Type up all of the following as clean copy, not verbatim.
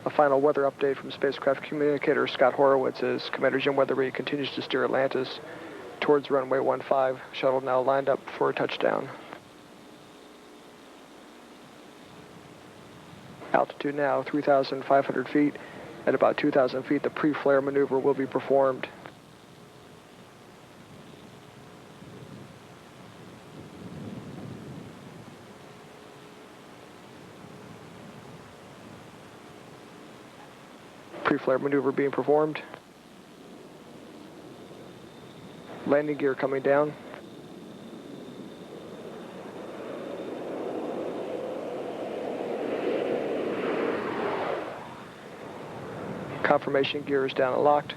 A final weather update from spacecraft communicator Scott Horowitz is Commander Jim Wetherbee continues to steer Atlantis towards runway 15. Shuttle now lined up for a touchdown. Altitude now 3,500 feet. At about 2,000 feet, the pre-flare maneuver will be performed. Pre-flare maneuver being performed. Landing gear coming down. Confirmation gear is down and locked.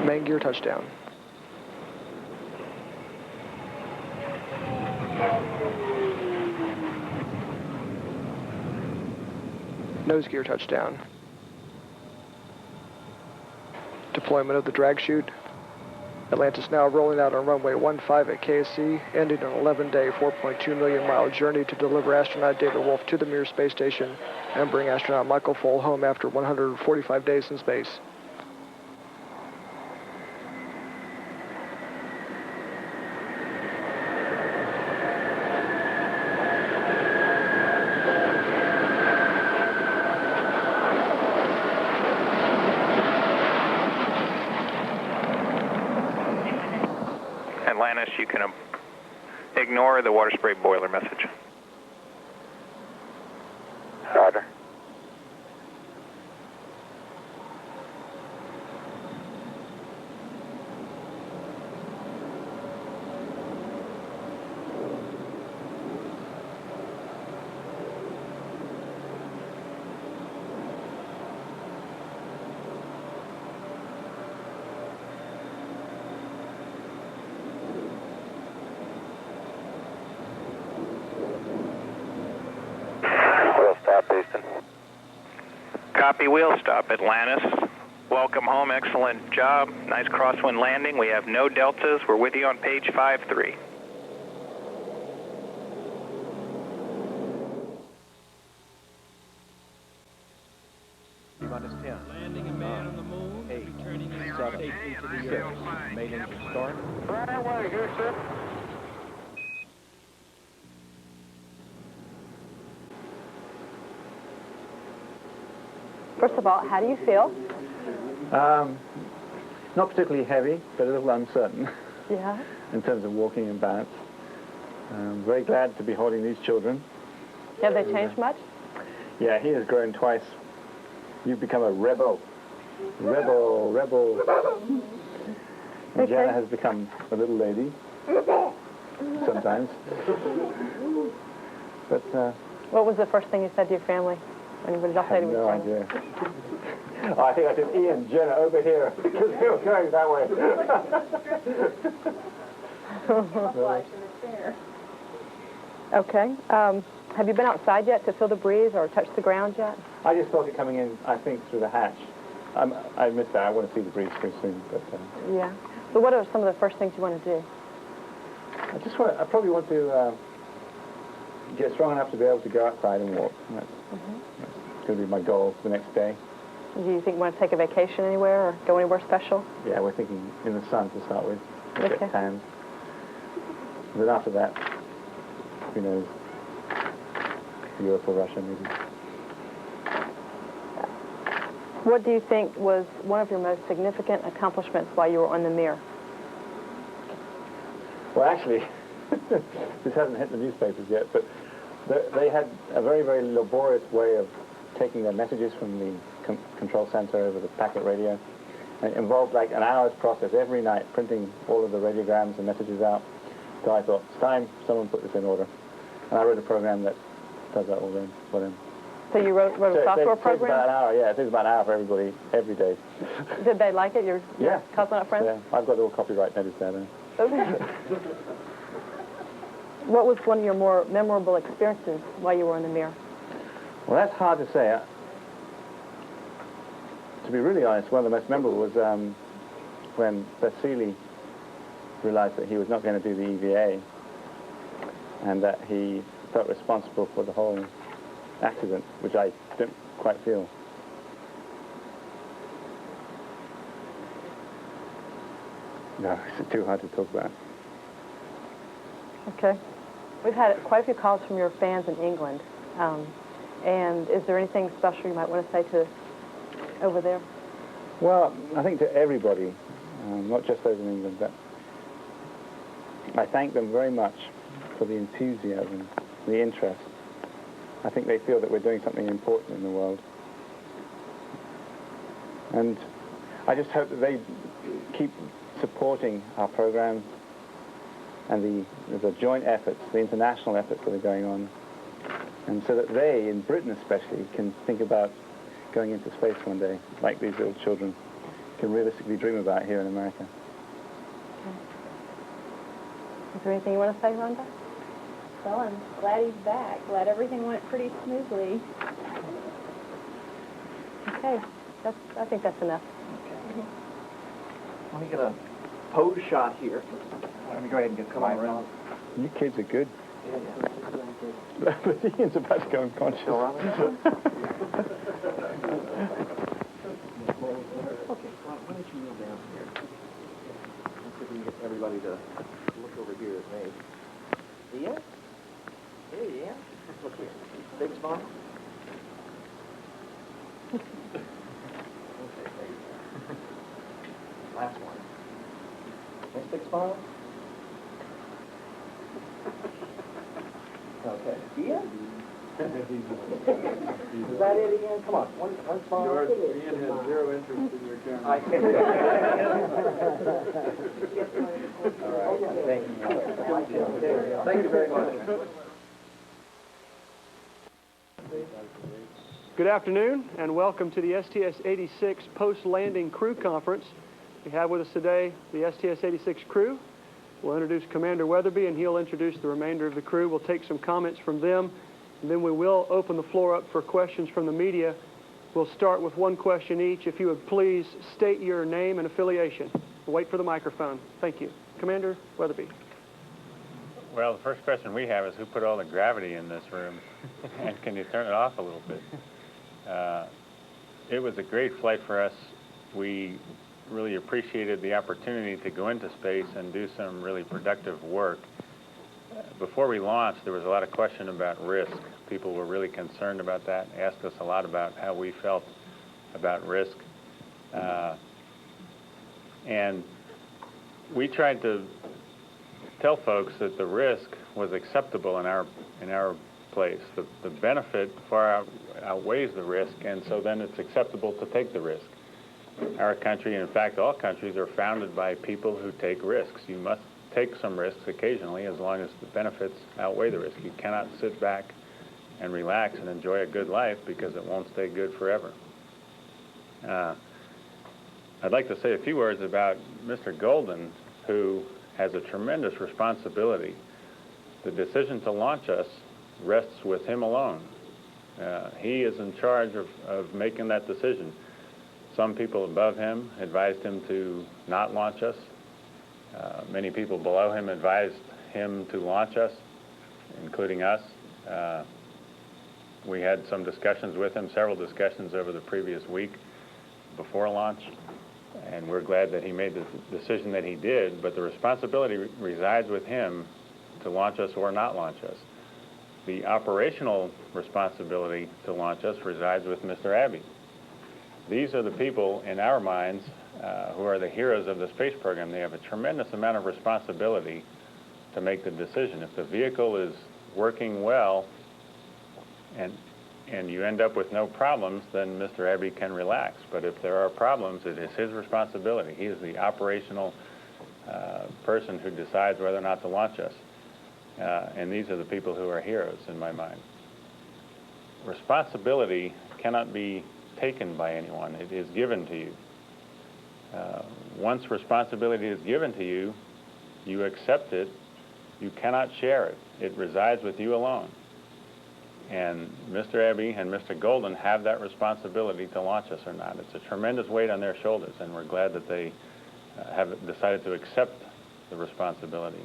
Main gear touchdown. Nose gear touchdown. Deployment of the drag chute. Atlantis now rolling out on runway 15 at KSC, ending an 11-day, 4.2 million mile journey to deliver astronaut David Wolf to the Mir space station and bring astronaut Michael Foale home after 145 days in space. Atlantis, you can ignore the water spray boiler message. Roger. Copy, wheel stop, Atlantis. Welcome home, excellent job. Nice crosswind landing. We have no deltas. We're with you on page 5-3. -10. Landing a man on the moon. 8, returning 7, safely to the Earth. Main engine start. Right away, Houston. First of all, how do you feel? Not particularly heavy, but a little uncertain. Yeah. In terms of walking and balance. I'm very glad to be holding these children. Have they changed much? Yeah, he has grown twice. You've become a rebel. Rebel. And Jana has become a little lady. Sometimes. But, what was the first thing you said to your family? Anybody else I have no idea. Oh, I think I said, Ian, Jenna, over here, because they were going that way. Okay. Have you been outside yet to feel the breeze or touch the ground yet? I just felt it coming in, I think, through the hatch. I missed that. I want to see the breeze pretty soon. But, yeah. So what are some of the first things you want to do? I probably want to get strong enough to be able to go outside and walk. That's going to be my goal for the next day. Do you think you want to take a vacation anywhere or go anywhere special? Yeah, we're thinking in the sun to start with. Okay. Get tanned. But after that, who knows? Europe or Russia, maybe. What do you think was one of your most significant accomplishments while you were on the Mir? Well, actually, this hasn't hit the newspapers yet, but they had a very, very laborious way of taking their messages from the control center over the packet radio. And it involved like an hour's process every night, printing all of the radiograms and messages out. So I thought, it's time someone put this in order. And I wrote a program that does that all then for them. So you wrote a software program? It takes about an hour, yeah. It takes about an hour for everybody, every day. Did they like it, your cosmonaut friends? Yeah, I've got all copyright notice there. Okay. What was one of your more memorable experiences while you were on the Mir? Well, that's hard to say. To be really honest, one of the most memorable was when Vasily realized that he was not going to do the EVA. and that he felt responsible for the whole accident, which I don't quite feel. No, it's too hard to talk about. Okay. We've had quite a few calls from your fans in England. And is there anything special you might want to say to over there? Well, I think to everybody, not just those in England, but I thank them very much for the enthusiasm, the interest. I think they feel that we're doing something important in the world. And I just hope that they keep supporting our programs and the joint efforts, the international efforts that are going on, and so that they, in Britain especially, can think about going into space one day, like these little children can realistically dream about here in America. Okay. Is there anything you want to say, Rhonda? Well, I'm glad he's back. Glad everything went pretty smoothly. Okay. I think that's enough. Okay. Let me get a pose shot here. Let me go ahead and get come around. You kids are good. Yeah. But Ian's about to go unconscious. Still around? Okay, why don't you kneel down here? Let's see if we can get everybody to look over here at me. Ian? Hey, Ian. Look here. Big smile. Okay, thank you. Last one. Next big smile. Okay. Ian? Is that it, Ian? Come on, one smile. George, Ian has zero interest in your camera. All right, thank you. Thank you very much. Good afternoon, and welcome to the STS-86 post-landing crew conference. We have with us today the STS-86 crew. We'll introduce Commander Wetherbee, and he'll introduce the remainder of the crew. We'll take some comments from them, and then we will open the floor up for questions from the media. We'll start with one question each. If you would please state your name and affiliation. We'll wait for the microphone. Thank you. Commander Wetherbee. Well, the first question we have is who put all the gravity in this room? And can you turn it off a little bit? It was a great flight for us. We really appreciated the opportunity to go into space and do some really productive work. Before we launched, there was a lot of question about risk. People were really concerned about that, asked us a lot about how we felt about risk. And we tried to tell folks that the risk was acceptable in our place. The benefit far outweighs the risk, and so then it's acceptable to take the risk. Our country, and in fact all countries, are founded by people who take risks. You must take some risks occasionally as long as the benefits outweigh the risk. You cannot sit back and relax and enjoy a good life because it won't stay good forever. I'd like to say a few words about Mr. Golden, who has a tremendous responsibility. The decision to launch us rests with him alone. He is in charge of making that decision. Some people above him advised him to not launch us. Many people below him advised him to launch us, including us. We had some discussions with him, several discussions over the previous week before launch, and we're glad that he made the decision that he did, but the responsibility resides with him to launch us or not launch us. The operational responsibility to launch us resides with Mr. Abbey. These are the people in our minds who are the heroes of the space program. They have a tremendous amount of responsibility to make the decision. If the vehicle is working well and you end up with no problems, then Mr. Abbey can relax. But if there are problems, it is his responsibility. He is the operational person who decides whether or not to launch us. And these are the people who are heroes in my mind. Responsibility cannot be taken by anyone. It is given to you. Once responsibility is given to you, you accept it. You cannot share it. It resides with you alone. And Mr. Abbey and Mr. Golden have that responsibility to launch us or not. It's a tremendous weight on their shoulders, and we're glad that they have decided to accept the responsibility.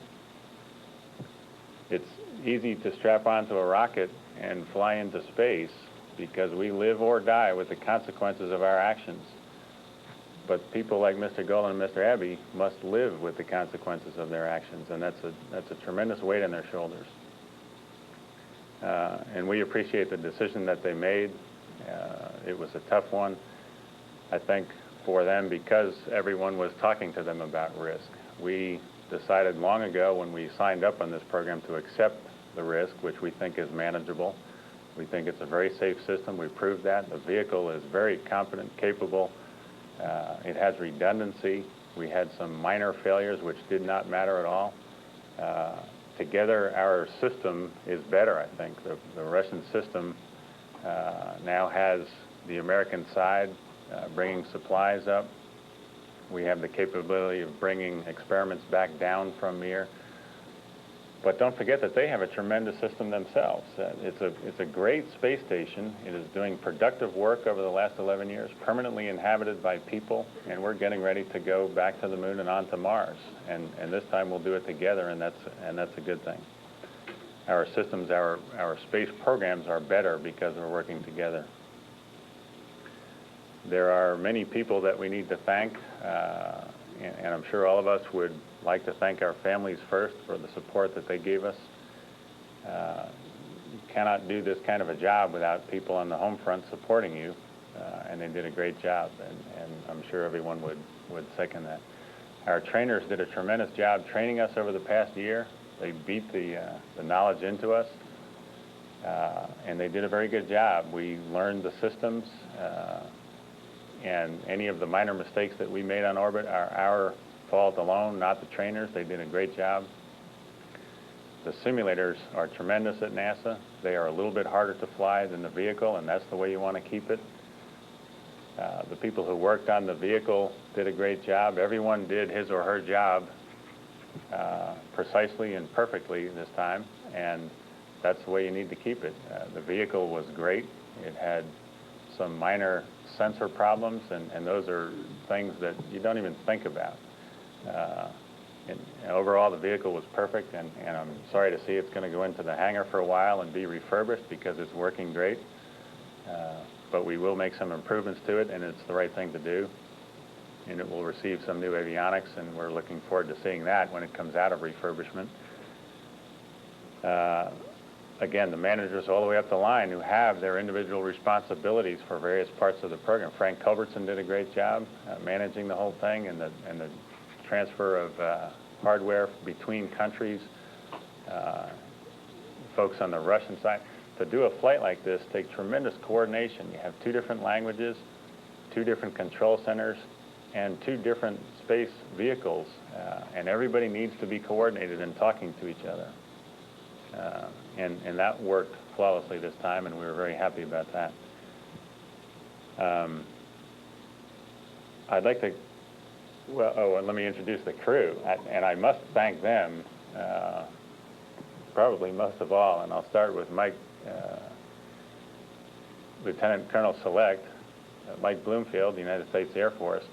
easy to strap onto a rocket and fly into space because we live or die with the consequences of our actions. But people like Mr. Golan and Mr. Abbey must live with the consequences of their actions, and that's a tremendous weight on their shoulders. And we appreciate the decision that they made. It was a tough one, I think, for them because everyone was talking to them about risk. We decided long ago when we signed up on this program to accept the risk, which we think is manageable. We think it's a very safe system. We proved that. The vehicle is very competent, capable. It has redundancy. We had some minor failures which did not matter at all. Together, our system is better, I think. The Russian system now has the American side bringing supplies up. We have the capability of bringing experiments back down from Mir. But don't forget that they have a tremendous system themselves. It's a great space station. It is doing productive work over the last 11 years, permanently inhabited by people, and we're getting ready to go back to the moon and on to Mars. And this time we'll do it together, and that's a good thing. Our systems, our space programs are better because we're working together. There are many people that we need to thank, and I'm sure all of us would like to thank our families first for the support that they gave us. You cannot do this kind of a job without people on the home front supporting you, and they did a great job, and I'm sure everyone would second that. Our trainers did a tremendous job training us over the past year. They beat the knowledge into us, and they did a very good job. We learned the systems, and any of the minor mistakes that we made on orbit are our fault alone, not the trainers. They did a great job. The simulators are tremendous at NASA. They are a little bit harder to fly than the vehicle, and that's the way you want to keep it. The people who worked on the vehicle did a great job. Everyone did his or her job precisely and perfectly this time, and that's the way you need to keep it. The vehicle was great. It had some minor sensor problems, and those are things that you don't even think about. And overall, the vehicle was perfect, and I'm sorry to see it's going to go into the hangar for a while and be refurbished because it's working great. But we will make some improvements to it, and it's the right thing to do. And it will receive some new avionics, and we're looking forward to seeing that when it comes out of refurbishment. Again, the managers all the way up the line who have their individual responsibilities for various parts of the program. Frank Culbertson did a great job managing the whole thing and the transfer of hardware between countries. Folks on the Russian side. To do a flight like this takes tremendous coordination. You have 2 different languages, 2 different control centers, and 2 different space vehicles, and everybody needs to be coordinated and talking to each other. And that worked flawlessly this time, and we were very happy about that. I'd like to, and let me introduce the crew, and I must thank them probably most of all, and I'll start with Mike, Lieutenant Colonel Select, Mike Bloomfield, the United States Air Force,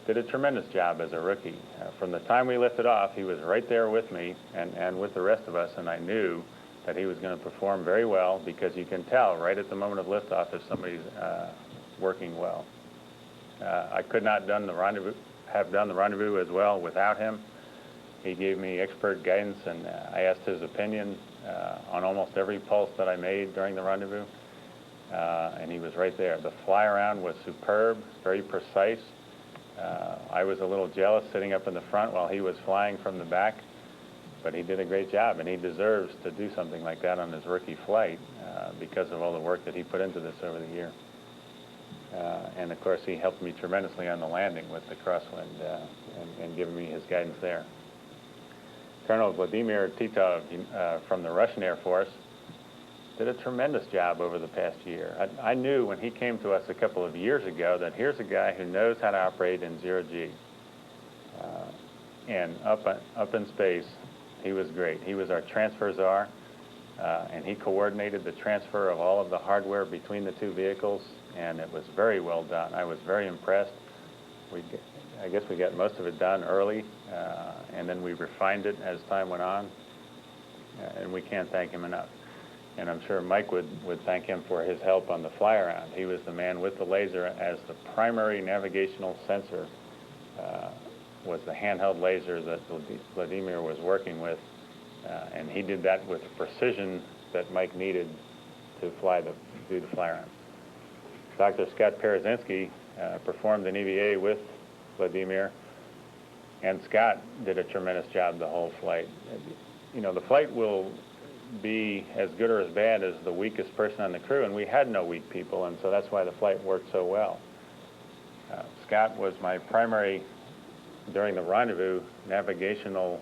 did a tremendous job as a rookie. From the time we lifted off, he was right there with me and with the rest of us, and I knew that he was going to perform very well because you can tell right at the moment of liftoff if somebody's working well. I could not have done the rendezvous as well without him. He gave me expert guidance, and I asked his opinion on almost every pulse that I made during the rendezvous, and he was right there. The fly around was superb, very precise. I was a little jealous sitting up in the front while he was flying from the back, but he did a great job, and he deserves to do something like that on his rookie flight because of all the work that he put into this over the year. And of course, he helped me tremendously on the landing with the crosswind and giving me his guidance there. Colonel Vladimir Titov from the Russian Air Force did a tremendous job over the past year. I knew when he came to us a couple of years ago that here's a guy who knows how to operate in zero-G. And up in space, he was great. He was our transfer czar, and he coordinated the transfer of all of the hardware between the 2 vehicles, and it was very well done. I was very impressed. I guess we got most of it done early, and then we refined it as time went on. and we can't thank him enough. And I'm sure Mike would thank him for his help on the fly around. He was the man with the laser as the primary navigational sensor, was the handheld laser that Vladimir was working with, and he did that with the precision that Mike needed to do the fly around. Dr. Scott Prazynski performed an EVA with Vladimir, and Scott did a tremendous job the whole flight. You know, the flight will be as good or as bad as the weakest person on the crew, and we had no weak people, and so that's why the flight worked so well. Scott was my primary, during the rendezvous, navigational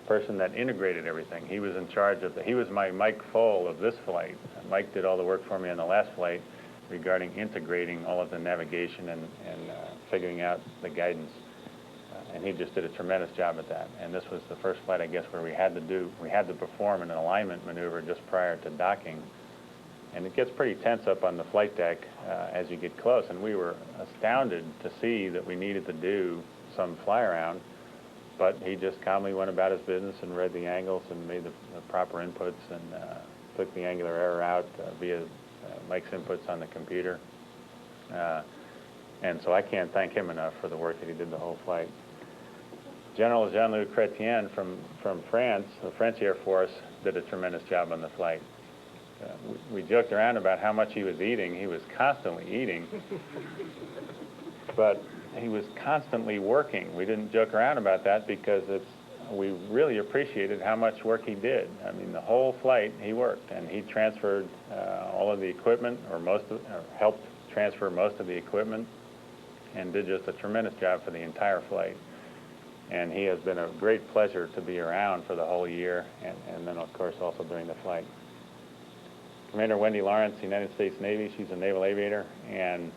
person that integrated everything. He was in charge of he was my Mike Foale of this flight. Mike did all the work for me on the last flight regarding integrating all of the navigation and figuring out the guidance. And he just did a tremendous job at that. And this was the first flight, I guess, where we had to perform an alignment maneuver just prior to docking. And it gets pretty tense up on the flight deck as you get close. And we were astounded to see that we needed to do some fly around. But he just calmly went about his business and read the angles and made the proper inputs and took the angular error out via Mike's inputs on the computer. And so I can't thank him enough for the work that he did the whole flight. General Jean-Loup Chretien from France, the French Air Force, did a tremendous job on the flight. We joked around about how much he was eating. He was constantly eating, but he was constantly working. We didn't joke around about that because we really appreciated how much work he did. I mean, the whole flight he worked, and he transferred all of the equipment, or helped transfer most of the equipment, and did just a tremendous job for the entire flight. And he has been a great pleasure to be around for the whole year, and then, of course, also during the flight. Commander Wendy Lawrence, United States Navy, she's a naval aviator, and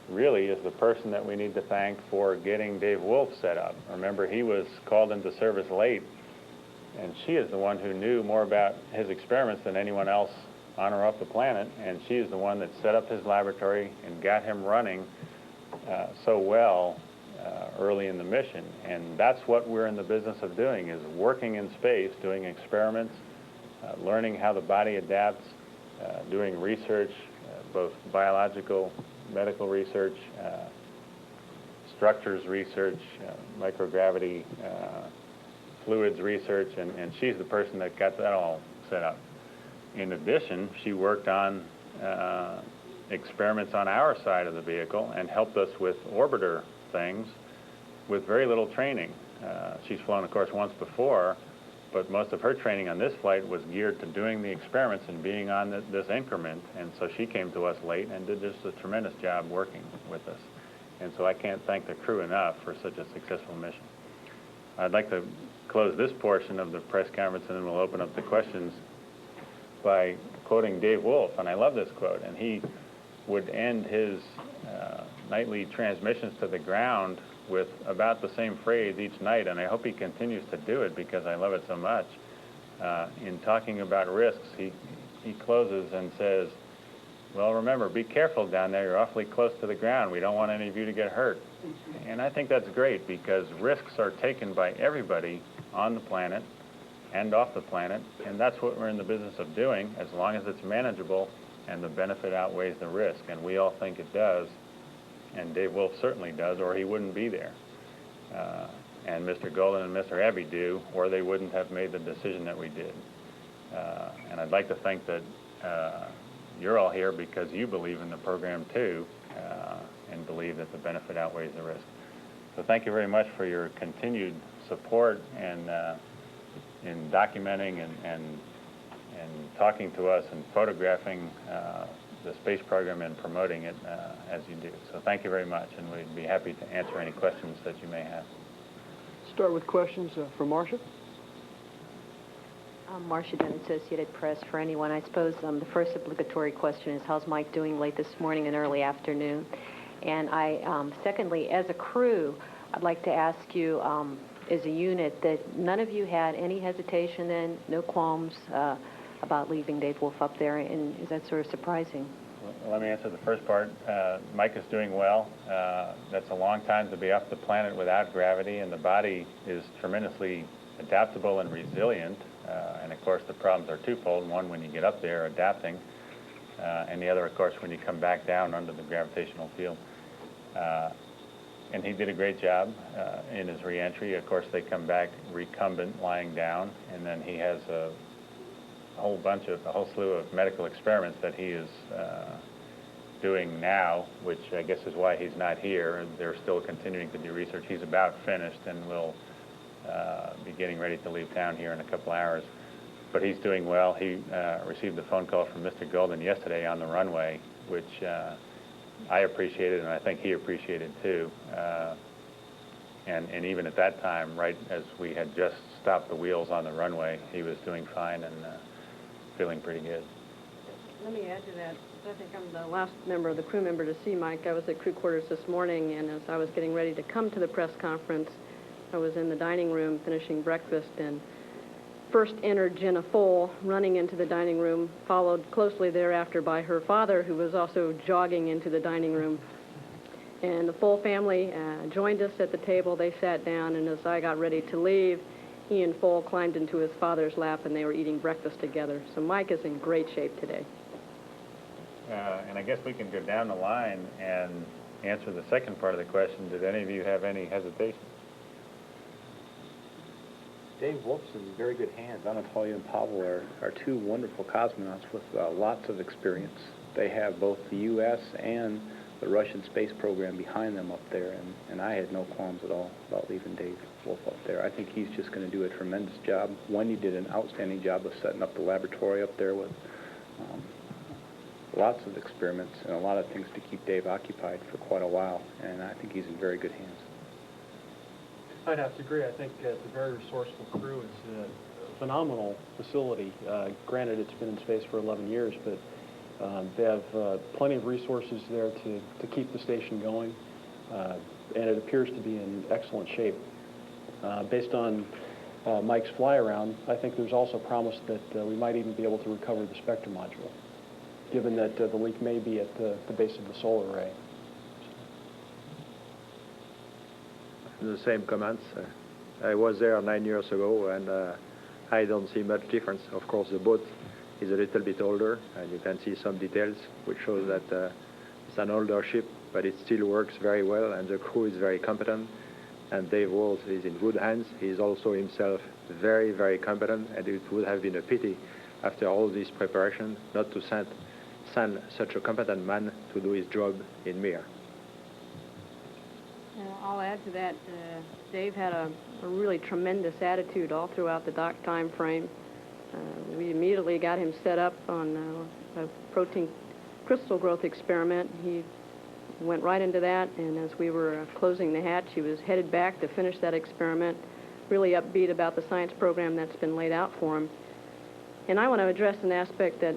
really is the person that we need to thank for getting Dave Wolf set up. Remember, he was called into service late, and she is the one who knew more about his experiments than anyone else on or off the planet, and she is the one that set up his laboratory and got him running so well early in the mission. And that's what we're in the business of doing, is working in space, doing experiments, learning how the body adapts, doing research, both biological, medical research, structures research, microgravity, fluids research, and she's the person that got that all set up. In addition, she worked on experiments on our side of the vehicle and helped us with orbiter things with very little training. She's flown, of course, once before, but most of her training on this flight was geared to doing the experiments and being on this increment, and so she came to us late and did just a tremendous job working with us. And so I can't thank the crew enough for such a successful mission. I'd like to close this portion of the press conference, and then we'll open up the questions by quoting Dave Wolf, and I love this quote, and he would end his nightly transmissions to the ground with about the same phrase each night, and I hope he continues to do it because I love it so much. In talking about risks, he closes and says, well, remember, be careful down there. You're awfully close to the ground. We don't want any of you to get hurt. And I think that's great because risks are taken by everybody on the planet and off the planet, and that's what we're in the business of doing, as long as it's manageable and the benefit outweighs the risk, and we all think it does, and Dave Wolf certainly does, or he wouldn't be there. And Mr. Golden and Mr. Abbey do, or they wouldn't have made the decision that we did. And I'd like to think that you're all here because you believe in the program too, and believe that the benefit outweighs the risk. So thank you very much for your continued support and in documenting and talking to us and photographing the space program and promoting it as you do. So thank you very much, and we'd be happy to answer any questions that you may have. Start with questions from Marcia. Marcia Dunn, Associated Press. For anyone, I suppose the first obligatory question is, how's Mike doing late this morning and early afternoon? And secondly, as a crew, I'd like to ask you, as a unit, that none of you had any hesitation and no qualms about leaving Dave Wolf up there, and is that sort of surprising? Well, let me answer the first part. Mike is doing well. That's a long time to be off the planet without gravity, and the body is tremendously adaptable and resilient. And of course, the problems are twofold. One, when you get up there, adapting, and the other, of course, when you come back down under the gravitational field. And he did a great job in his reentry. Of course, they come back recumbent, lying down, and then he has a whole slew of medical experiments that he is doing now, which I guess is why he's not here. They're still continuing to do research. He's about finished and will be getting ready to leave town here in a couple hours. But he's doing well. He received a phone call from Mr. Golden yesterday on the runway, which I appreciated, and I think he appreciated too. And even at that time, right as we had just stopped the wheels on the runway, he was doing fine and feeling pretty good. Let me add to that. I think I'm the last member of the crew member to see Mike. I was at crew quarters this morning, and as I was getting ready to come to the press conference, I was in the dining room finishing breakfast, and first entered Jenna Foale running into the dining room, followed closely thereafter by her father, who was also jogging into the dining room. And the Foale family joined us at the table. They sat down, and as I got ready to leave, he and Foale climbed into his father's lap, and they were eating breakfast together. So Mike is in great shape today. And I guess we can go down the line and answer the second part of the question. Did any of you have any hesitation? Dave Wolf's in very good hands. Anatoly and Pavel are two wonderful cosmonauts with lots of experience. They have both the U.S. and the Russian space program behind them up there, and I had no qualms at all about leaving Dave Wolf up there. I think he's just going to do a tremendous job. Wendy did an outstanding job of setting up the laboratory up there with lots of experiments and a lot of things to keep Dave occupied for quite a while, and I think he's in very good hands. I'd have to agree. I think it's a very resourceful crew. It's a phenomenal facility. Granted, it's been in space for 11 years, but they have plenty of resources there to keep the station going, and it appears to be in excellent shape. Based on Mike's fly-around, I think there's also promise that we might even be able to recover the spectrum module, given that the leak may be at the base of the solar array. The same comments. I was there 9 years ago, and I don't see much difference. Of course, the boat is a little bit older, and you can see some details, which shows that it's an older ship, but it still works very well, and the crew is very competent, and Dave Wolf is in good hands. He's also himself very, very competent, and it would have been a pity, after all this preparation, not to send such a competent man to do his job in Mir. I'll add to that. Dave had a really tremendous attitude all throughout the dock time frame. We immediately got him set up on a protein crystal growth experiment. He went right into that, and as we were closing the hatch, he was headed back to finish that experiment, really upbeat about the science program that's been laid out for him. And I want to address an aspect that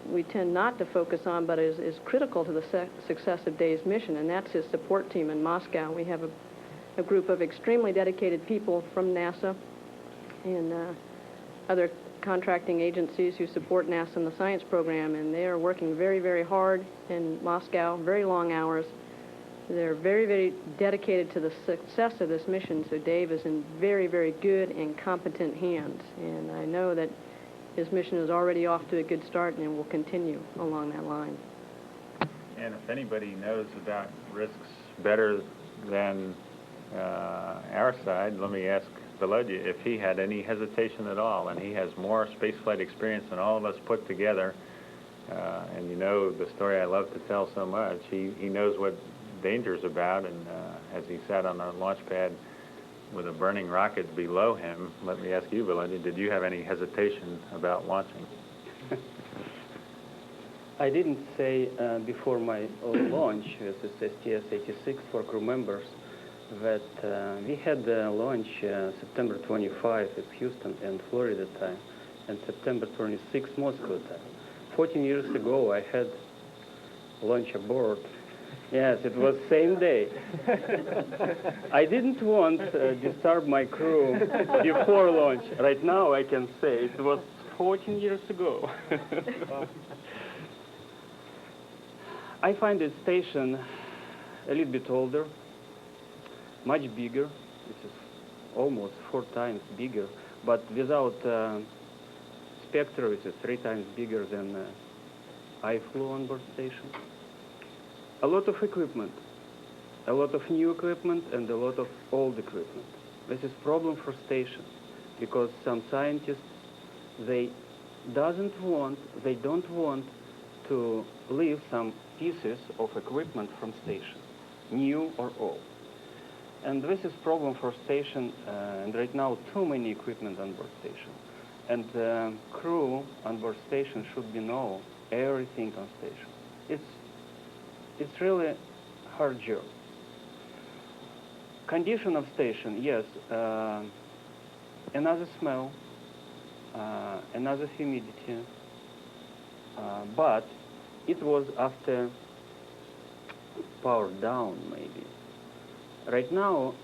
we tend not to focus on, but is critical to the success of Dave's mission, and that's his support team in Moscow. We have a group of extremely dedicated people from NASA and other contracting agencies who support NASA and the science program, and they are working very, very hard in Moscow, very long hours. They're very, very dedicated to the success of this mission, so Dave is in very, very good and competent hands, and I know that his mission is already off to a good start and will continue along that line. And if anybody knows about risks better than our side, let me ask Volodya if he had any hesitation at all. And he has more spaceflight experience than all of us put together. And you know the story I love to tell so much. He knows what danger's about, and as he sat on the launch pad with a burning rocket below him, let me ask you, Volodya, did you have any hesitation about launching? I didn't say before my launch with this STS-86 for crew members that we had the launch September 25 at Houston and Florida time, and September 26 Moscow time. 14 years ago, I had launch aboard. Yes, it was same day. I didn't want to disturb my crew before launch. Right now, I can say it was 14 years ago. I find this station a little bit older, much bigger. This is almost 4 times bigger, but without Spectre, which is 3 times bigger than I flew on board station. A lot of equipment, a lot of new equipment, and a lot of old equipment. This is problem for station, because some scientists, they don't want to leave some pieces of equipment from station, new or old. And this is problem for station, and right now too many equipment on board station. And crew on board station should be know everything on station. It's really hard job. Condition of station, yes, another smell, another humidity, but it was after power down maybe. Right now,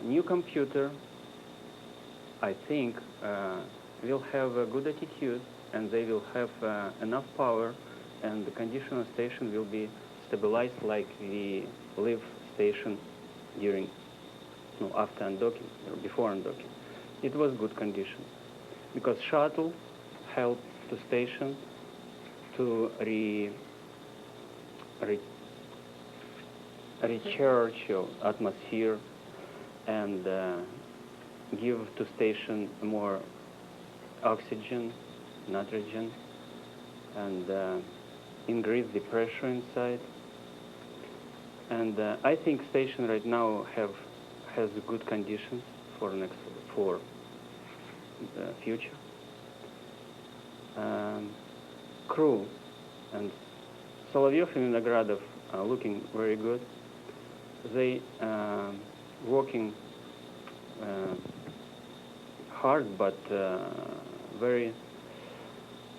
new computer, I think, will have a good attitude, and they will have enough power, and the condition of station will be stabilized like we leave station during, after undocking or before undocking. It was good condition, because shuttle helped the station to recharge your atmosphere and give to station more oxygen, nitrogen, and increase the pressure inside. And I think station right now has good conditions for future. Crew and Solovyov and Vinogradov are looking very good. They working hard, but very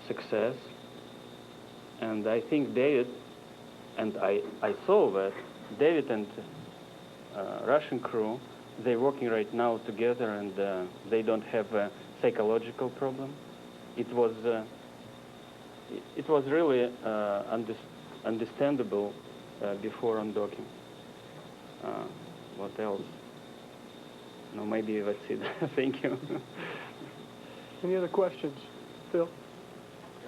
success. And I think David, and I saw that David and Russian crew, they're working right now together, and they don't have a psychological problem. It was really understandable before undocking. What else? No, maybe that's it. Thank you. Any other questions? Phil?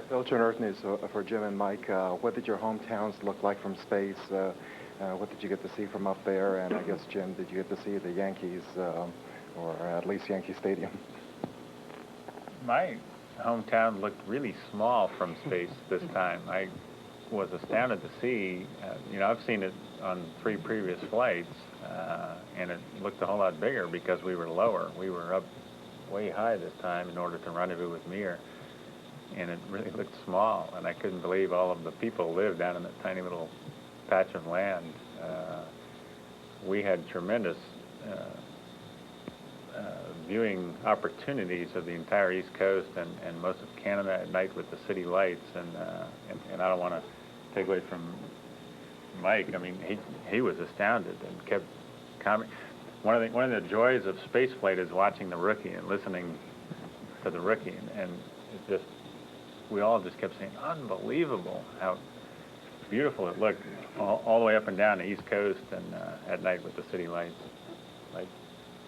Phil Chernerton is for Jim and Mike. What did your hometowns look like from space? What did you get to see from up there? And I guess, Jim, did you get to see the Yankees, or at least Yankee Stadium? My hometown looked really small from space this time. I was astounded to see, I've seen it on 3 previous flights, and it looked a whole lot bigger because we were lower. We were up way high this time in order to rendezvous with Mir, and it really looked small, and I couldn't believe all of the people lived down in that tiny little patch of land. We had tremendous viewing opportunities of the entire East Coast and most of Canada at night with the city lights, and I don't want to take away from Mike. I mean, he was astounded and kept commenting. One of the joys of spaceflight is watching the rookie and listening to the rookie, and we all just kept saying, unbelievable how beautiful it looked all the way up and down the East Coast and at night with the city lights.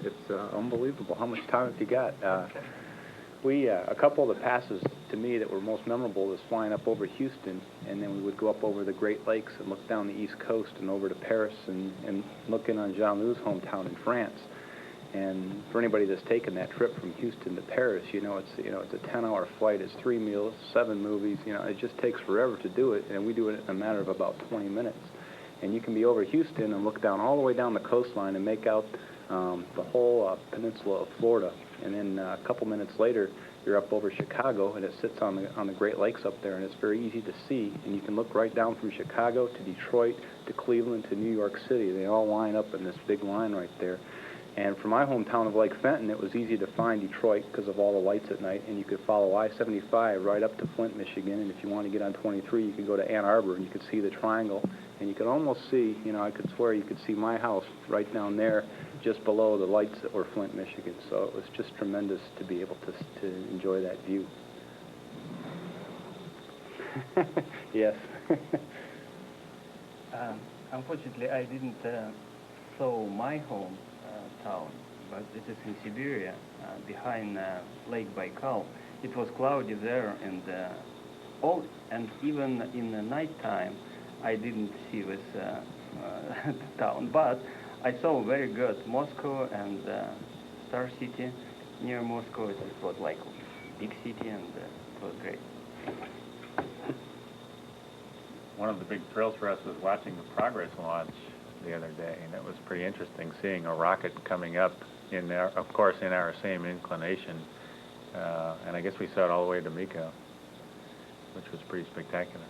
It's unbelievable how much talent you got. A couple of the passes to me that were most memorable was flying up over Houston, and then we would go up over the Great Lakes and look down the East Coast and over to Paris and look in on Jean-Loup's hometown in France. And for anybody that's taken that trip from Houston to Paris, it's a 10-hour flight. It's 3 meals, 7 movies. It just takes forever to do it, and we do it in a matter of about 20 minutes. And you can be over Houston and look down all the way down the coastline and make out the whole peninsula of Florida. And then a couple minutes later, you're up over Chicago, and it sits on the Great Lakes up there, and it's very easy to see. And you can look right down from Chicago to Detroit to Cleveland to New York City. They all line up in this big line right there. And for my hometown of Lake Fenton, it was easy to find Detroit because of all the lights at night, and you could follow I-75 right up to Flint, Michigan, and if you want to get on 23, you could go to Ann Arbor, and you could see the triangle, and you could almost see, I could swear you could see my house right down there just below the lights that were Flint, Michigan. So it was just tremendous to be able to enjoy that view. Yes. Unfortunately, I didn't saw my home town but it is in Siberia, behind Lake Baikal. It was cloudy there, and even in the nighttime, I didn't see this town, but I saw very good Moscow and Star City near Moscow. It was like a big city, and it was great. One of the big thrills for us was watching the Progress launch the other day, and it was pretty interesting seeing a rocket coming up in our, of course, in our same inclination, and I guess we saw it all the way to Miko, which was pretty spectacular.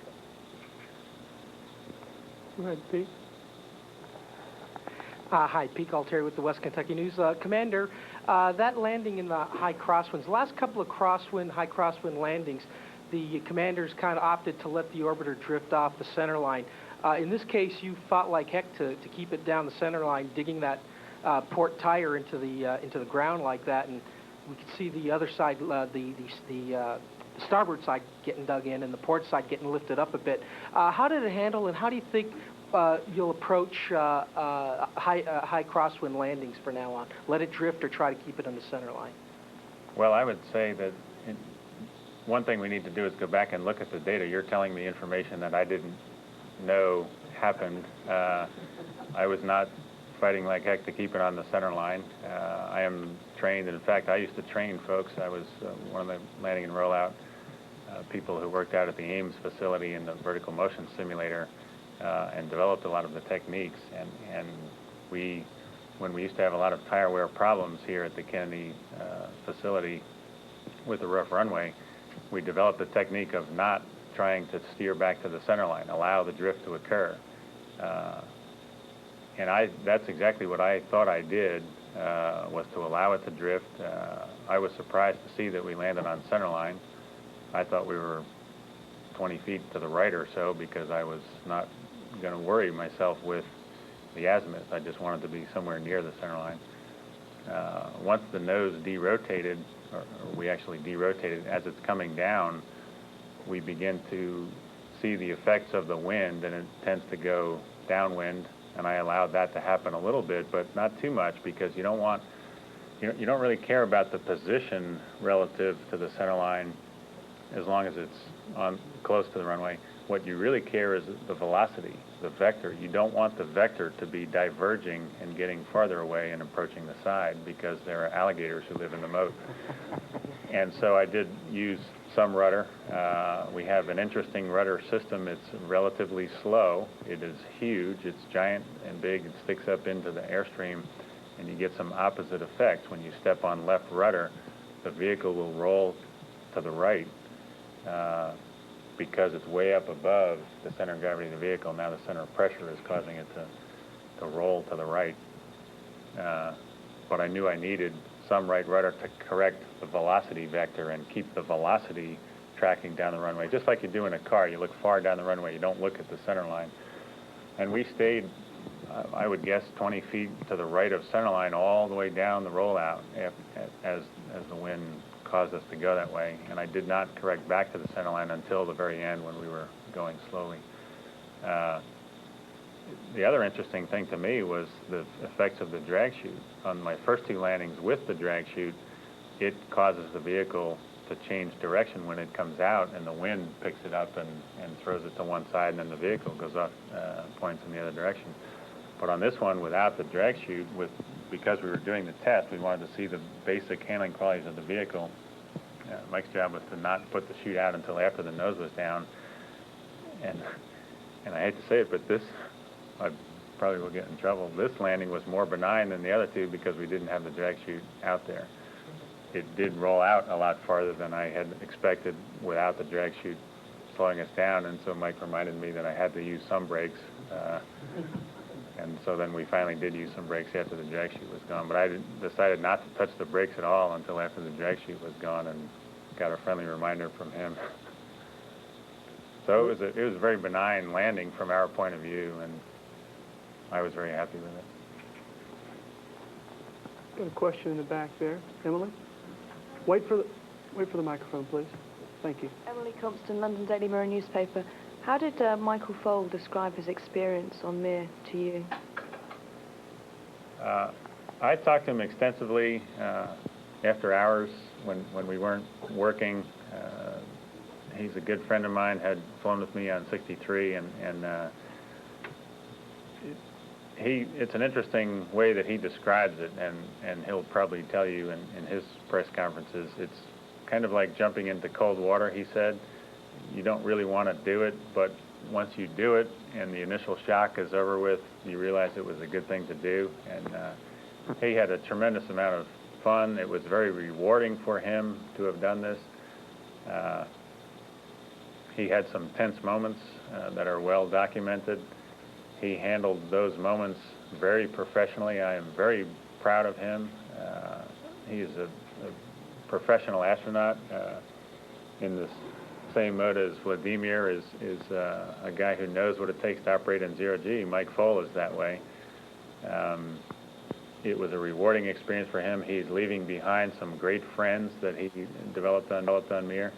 Go ahead, Pete. Hi, Pete Galtieri with the West Kentucky News. Commander, that landing in the high crosswinds, the last couple of high crosswind landings, the commanders kind of opted to let the orbiter drift off the center line. In this case, you fought like heck to keep it down the center line, digging that port tire into the ground like that, and we could see the other side, the starboard side getting dug in and the port side getting lifted up a bit. How did it handle, and how do you think you'll approach high crosswind landings from now on? Let it drift or try to keep it on the center line? Well, I would say that one thing we need to do is go back and look at the data. You're telling me information that I didn't know happened. I was not fighting like heck to keep it on the center line. I am trained, and in fact, I used to train folks. I was one of the landing and rollout people who worked out at the Ames facility in the vertical motion simulator and developed a lot of the techniques. And when we used to have a lot of tire wear problems here at the Kennedy facility with the rough runway, we developed the technique of not trying to steer back to the center line, allow the drift to occur. And that's exactly what I thought I did, was to allow it to drift. I was surprised to see that we landed on center line. I thought we were 20 feet to the right or so because I was not going to worry myself with the azimuth. I just wanted to be somewhere near the center line. Once the nose derotated, or we actually derotated, as it's coming down, we begin to see the effects of the wind, and it tends to go downwind, and I allowed that to happen a little bit, but not too much, because you don't really care about the position relative to the center line as long as it's on close to the runway. What you really care is the velocity, the vector. You don't want the vector to be diverging and getting farther away and approaching the side, because there are alligators who live in the moat. And so I did use some rudder. We have an interesting rudder system. It's relatively slow. It is huge. It's giant and big. It sticks up into the airstream, and you get some opposite effects. When you step on left rudder, the vehicle will roll to the right because it's way up above the center of gravity of the vehicle. Now the center of pressure is causing it to roll to the right. But I knew I needed some right rudder to correct the velocity vector and keep the velocity tracking down the runway. Just like you do in a car, you look far down the runway, you don't look at the center line. And we stayed, I would guess, 20 feet to the right of center line all the way down the rollout as the wind caused us to go that way. And I did not correct back to the center line until the very end when we were going slowly. The other interesting thing to me was the effects of the drag chute. On my first two landings with the drag chute, it causes the vehicle to change direction when it comes out, and the wind picks it up and throws it to one side, and then the vehicle goes up, points in the other direction. But on this one, without the drag chute, because we were doing the test, we wanted to see the basic handling qualities of the vehicle. Mike's job was to not put the chute out until after the nose was down. And I hate to say it, but I probably will get in trouble. This landing was more benign than the other two because we didn't have the drag chute out there. It did roll out a lot farther than I had expected without the drag chute slowing us down, and so Mike reminded me that I had to use some brakes. And so then we finally did use some brakes after the drag chute was gone. But I decided not to touch the brakes at all until after the drag chute was gone, and got a friendly reminder from him. So it was a very benign landing from our point of view, and I was very happy with it. Got a question in the back there. Emily? Wait for the microphone, please. Thank you. Emily Compston, London Daily Mirror newspaper. How did Michael Foale describe his experience on Mir to you? I talked to him extensively after hours when we weren't working. He's a good friend of mine, had flown with me on 63, and it's an interesting way that he describes it, and he'll probably tell you in his press conferences, it's kind of like jumping into cold water, he said. You don't really want to do it, but once you do it and the initial shock is over with, you realize it was a good thing to do. And he had a tremendous amount of fun. It was very rewarding for him to have done this. He had some tense moments that are well documented. He handled those moments very professionally. I am very proud of him. He is a professional astronaut in the same mode as Vladimir is a guy who knows what it takes to operate in zero-G. Mike Foale is that way. It was a rewarding experience for him. He's leaving behind some great friends that he developed on Mir.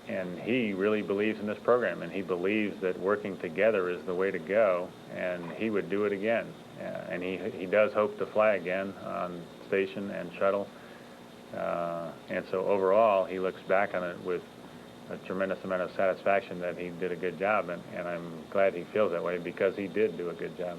And he really believes in this program, and he believes that working together is the way to go, and he would do it again. And he does hope to fly again on station and shuttle. And so overall, he looks back on it with a tremendous amount of satisfaction that he did a good job, and I'm glad he feels that way because he did do a good job.